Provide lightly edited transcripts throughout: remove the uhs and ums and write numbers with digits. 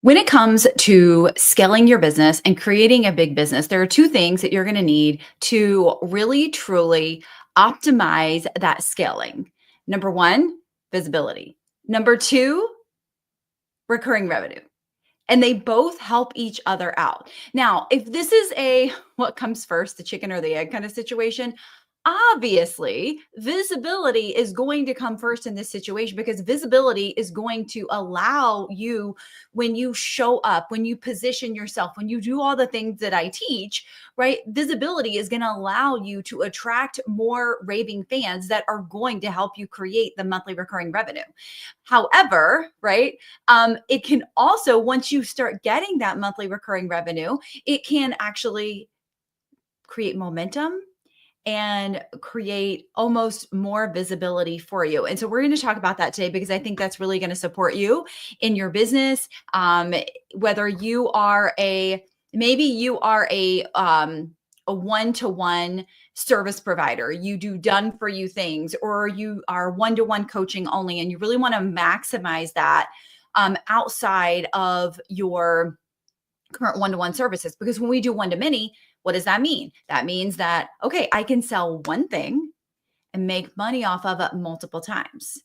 When it comes to scaling your business and creating a big business, there are two things that you're going to need to really truly optimize that scaling. Number one, visibility. Number two, recurring revenue. And they both help each other out. Now, if this is a what comes first, the chicken or the egg kind of situation, obviously visibility is going to come first in this situation because visibility is going to allow you, when you show up, when you position yourself, when you do all the things that I teach, right? Visibility is going to allow you to attract more raving fans that are going to help you create the monthly recurring revenue. However, right, it can also, once you start getting that monthly recurring revenue, it can actually create momentum and create almost more visibility for you. And so we're going to talk about that today because I think that's really going to support you in your business. Whether you are maybe you are a one-to-one service provider, you do done for you things, or you are one-to-one coaching only, and you really want to maximize that outside of your current one-to-one services. Because when we do one-to-many, what does that mean? That means that, okay, I can sell one thing and make money off of it multiple times.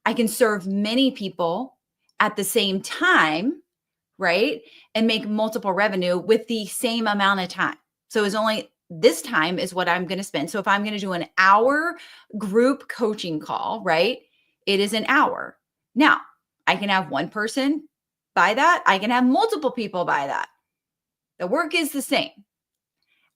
I can serve many people at the same time, right? And make multiple revenue with the same amount of time. So it's only this time is what I'm going to spend. So if I'm going to do an hour group coaching call, right? It is an hour. Now, I can have one person buy that. I can have multiple people buy that. The work is the same.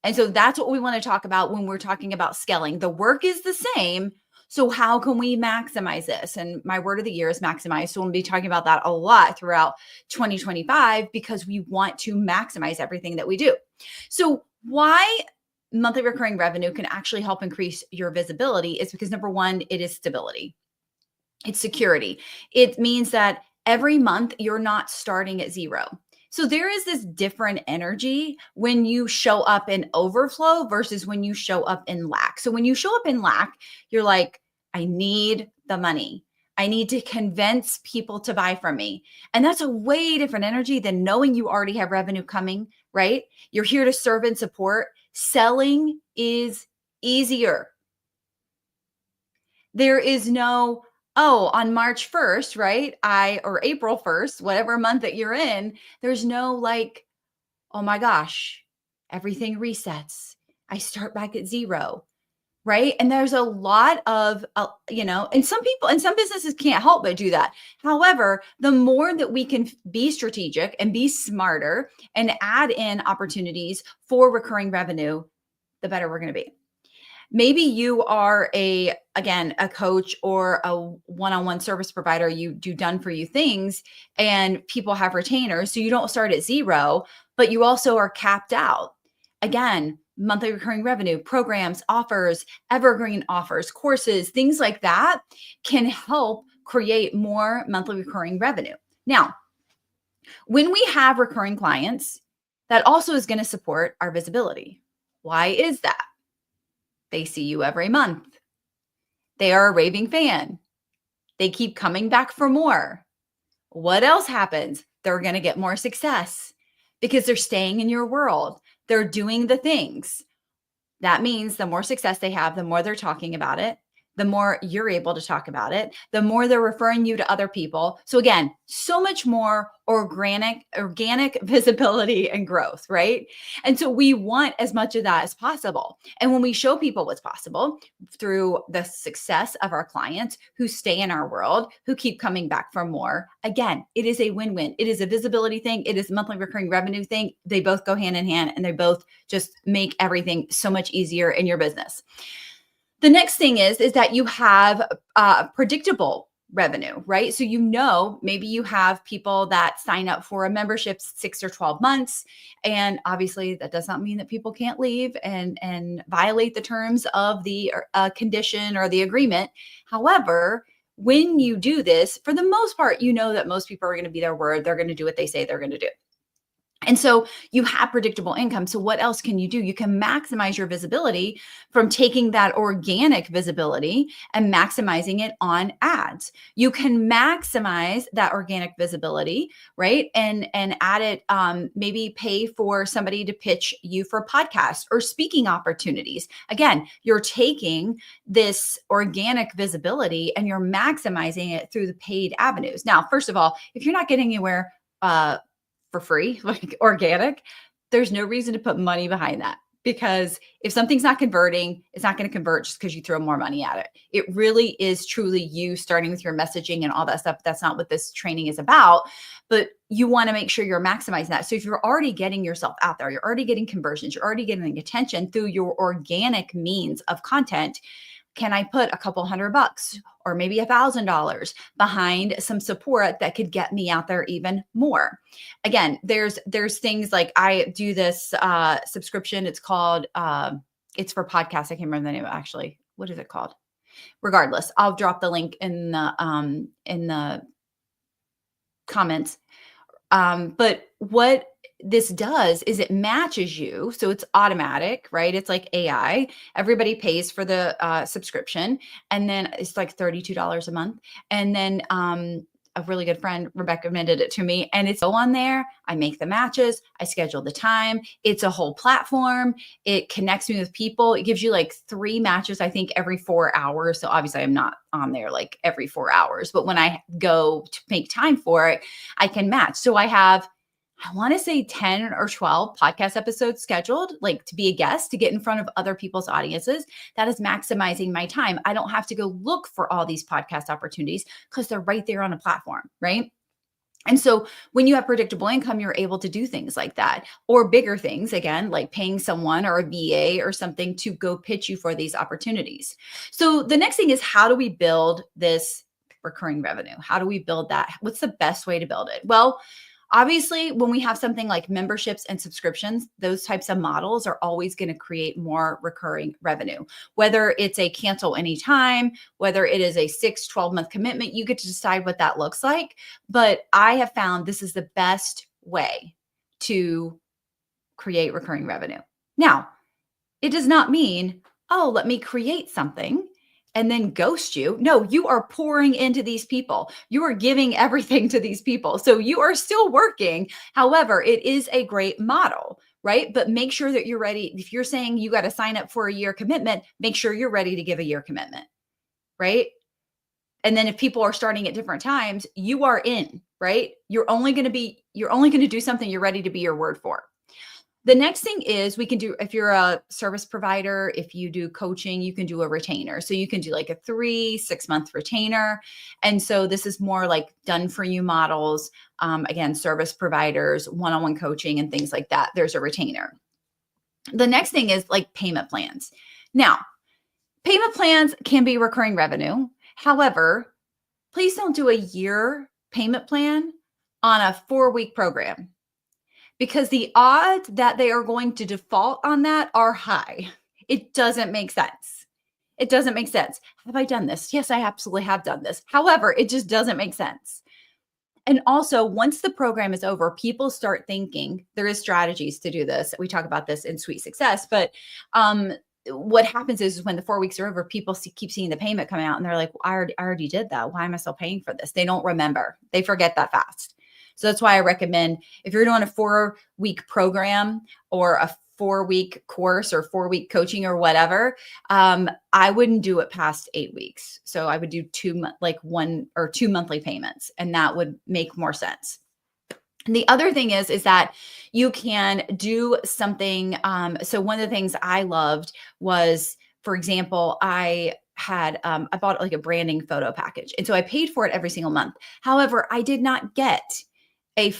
And so that's what we want to talk about when we're talking about scaling. The work is the same. So how can we maximize this? And my word of the year is maximize. So we'll be talking about that a lot throughout 2025 because we want to maximize everything that we do. So why monthly recurring revenue can actually help increase your visibility is because number one, it is stability. It's security. It means that every month you're not starting at zero. So there is this different energy when you show up in overflow versus when you show up in lack. So when you show up in lack, you're like, I need the money. I need to convince people to buy from me. And that's a way different energy than knowing you already have revenue coming, right? You're here to serve and support. Selling is easier. There is no, oh, on March 1st, right? Or April 1st, whatever month that you're in, there's no like, oh my gosh, everything resets. I start back at zero, right? And there's a lot of, and some people and some businesses can't help but do that. However, the more that we can be strategic and be smarter and add in opportunities for recurring revenue, the better we're going to be. Maybe you are a coach or a one-on-one service provider. You do done for you things and people have retainers. So you don't start at zero, but you also are capped out. Again, monthly recurring revenue, programs, offers, evergreen offers, courses, things like that can help create more monthly recurring revenue. Now, when we have recurring clients, that also is going to support our visibility. Why is that? They see you every month. They are a raving fan. They keep coming back for more. What else happens? They're going to get more success because they're staying in your world. They're doing the things. That means the more success they have, the more they're talking about it, the more you're able to talk about it, the more they're referring you to other people. So again, so much more organic visibility and growth, right? And so we want as much of that as possible. And when we show people what's possible through the success of our clients who stay in our world, who keep coming back for more, again, it is a win-win. It is a visibility thing. It is a monthly recurring revenue thing. They both go hand in hand and they both just make everything so much easier in your business. The next thing is that you have predictable revenue, right? So maybe you have people that sign up for a membership 6 or 12 months. And obviously that does not mean that people can't leave and violate the terms of the condition or the agreement. However, when you do this, for the most part, that most people are going to be their word. They're going to do what they say they're going to do. And so you have predictable income. So what else can you do? You can maximize your visibility from taking that organic visibility and maximizing it on ads. You can maximize that organic visibility, right? And add it, maybe pay for somebody to pitch you for podcasts or speaking opportunities. Again, you're taking this organic visibility and you're maximizing it through the paid avenues. Now, first of all, if you're not getting anywhere, for free, like organic, there's no reason to put money behind that, because if something's not converting, it's not going to convert just because you throw more money at it. It really is truly you starting with your messaging and all that stuff. That's not what this training is about, but you want to make sure you're maximizing that. So if you're already getting yourself out there, you're already getting conversions, you're already getting attention through your organic means of content, can I put a couple $100 or maybe $1,000 behind some support that could get me out there even more? Again, there's things like, I do this subscription. It's called, it's for podcasts. I can't remember the name of it, actually. What is it called? Regardless, I'll drop the link in the comments. But what this does is it matches you. So it's automatic, right? It's like AI. Everybody pays for the subscription. And then it's like $32 a month. And then a really good friend, Rebecca, recommended it to me. And it's go on there. I make the matches. I schedule the time. It's a whole platform. It connects me with people. It gives you like 3 matches, I think, every 4 hours. So obviously I'm not on there like every 4 hours, but when I go to make time for it, I can match. So I want to say 10 or 12 podcast episodes scheduled, like to be a guest, to get in front of other people's audiences. That is maximizing my time. I don't have to go look for all these podcast opportunities because they're right there on a platform, right? And so when you have predictable income, you're able to do things like that, or bigger things, again, like paying someone or a VA or something to go pitch you for these opportunities. So the next thing is, how do we build this recurring revenue? How do we build that? What's the best way to build it? Well, obviously, when we have something like memberships and subscriptions, those types of models are always going to create more recurring revenue. Whether it's a cancel anytime, whether it is a 6-12 month commitment, you get to decide what that looks like. But I have found this is the best way to create recurring revenue. Now, it does not mean, oh, let me create something and then ghost you. No, you are pouring into these people. You are giving everything to these people. So you are still working. However, it is a great model, right? But make sure that you're ready. If you're saying you got to sign up for a year commitment, make sure you're ready to give a year commitment, right? And then if people are starting at different times, you are in, right? You're only going to do something you're ready to be your word for. The next thing is, we can do, if you're a service provider, if you do coaching, you can do a retainer. So you can do like a 3-6 month retainer. And so this is more like done for you models. Again, service providers, one-on-one coaching and things like that. There's a retainer. The next thing is like payment plans. Now, payment plans can be recurring revenue. However, please don't do a year payment plan on a 4-week program, because the odds that they are going to default on that are high. It doesn't make sense. It doesn't make sense. Have I done this? Yes, I absolutely have done this. However, it just doesn't make sense. And also, once the program is over, people start thinking, there is strategies to do this. We talk about this in Sweet Success, but what happens is when the 4 weeks are over, people keep seeing the payment come out and they're like, well, I already did that. Why am I still paying for this? They don't remember. They forget that fast. So that's why I recommend, if you're doing a 4-week program or a 4-week course or 4-week coaching or whatever, I wouldn't do it past 8 weeks. So I would do 1 or 2 monthly payments, and that would make more sense. And the other thing is that you can do something. So one of the things I loved was, for example, I bought like a branding photo package. And so I paid for it every single month. However, I did not get a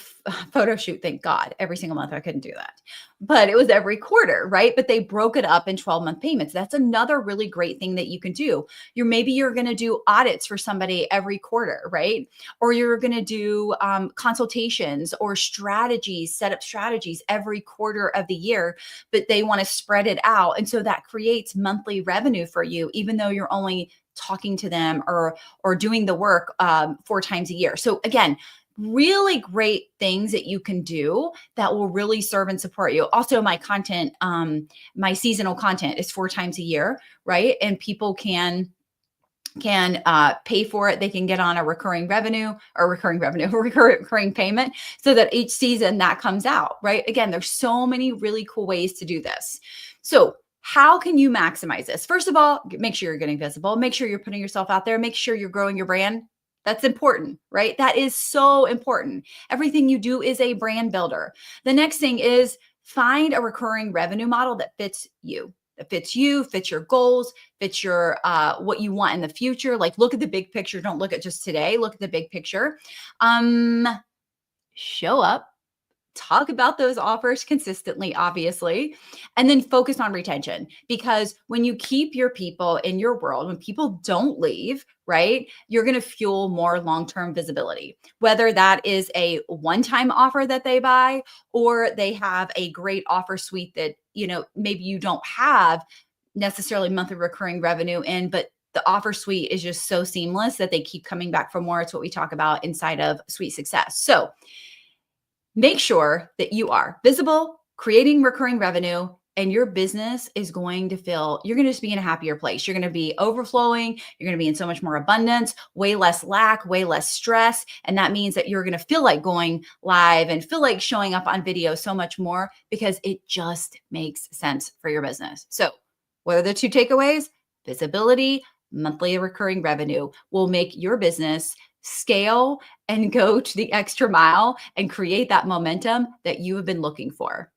photo shoot, thank God, every single month. I couldn't do that, but it was every quarter, right? But they broke it up in 12-month payments. That's another really great thing that you can do. Maybe you're going to do audits for somebody every quarter, right? Or you're going to do consultations or strategies, set up strategies every quarter of the year, but they want to spread it out. And so that creates monthly revenue for you, even though you're only talking to them or doing the work 4 times a year. So again, really great things that you can do that will really serve and support you. Also, my content, my seasonal content is 4 times a year, right? And people can pay for it. They can get on a recurring payment, so that each season that comes out, right? Again, there's so many really cool ways to do this. So how can you maximize this? First of all, make sure you're getting visible, make sure you're putting yourself out there, make sure you're growing your brand. That's important, right? That is so important. Everything you do is a brand builder. The next thing is find a recurring revenue model that fits you, fits your goals, fits your what you want in the future. Like, look at the big picture. Don't look at just today. Look at the big picture. Um, Show up, talk about those offers consistently, obviously, and then focus on retention. Because when you keep your people in your world, when people don't leave, right, you're going to fuel more long term visibility. Whether that is a one time offer that they buy, or they have a great offer suite that, maybe you don't have necessarily monthly recurring revenue in, but the offer suite is just so seamless that they keep coming back for more. It's what we talk about inside of Sweet Success. So, make sure that you are visible, creating recurring revenue, and your business is going to you're going to just be in a happier place. You're going to be overflowing. You're going to be in so much more abundance, way less lack, way less stress. And that means that you're going to feel like going live and feel like showing up on video so much more, because it just makes sense for your business. So, what are the 2 takeaways? Visibility, monthly recurring revenue will make your business scale and go to the extra mile and create that momentum that you have been looking for.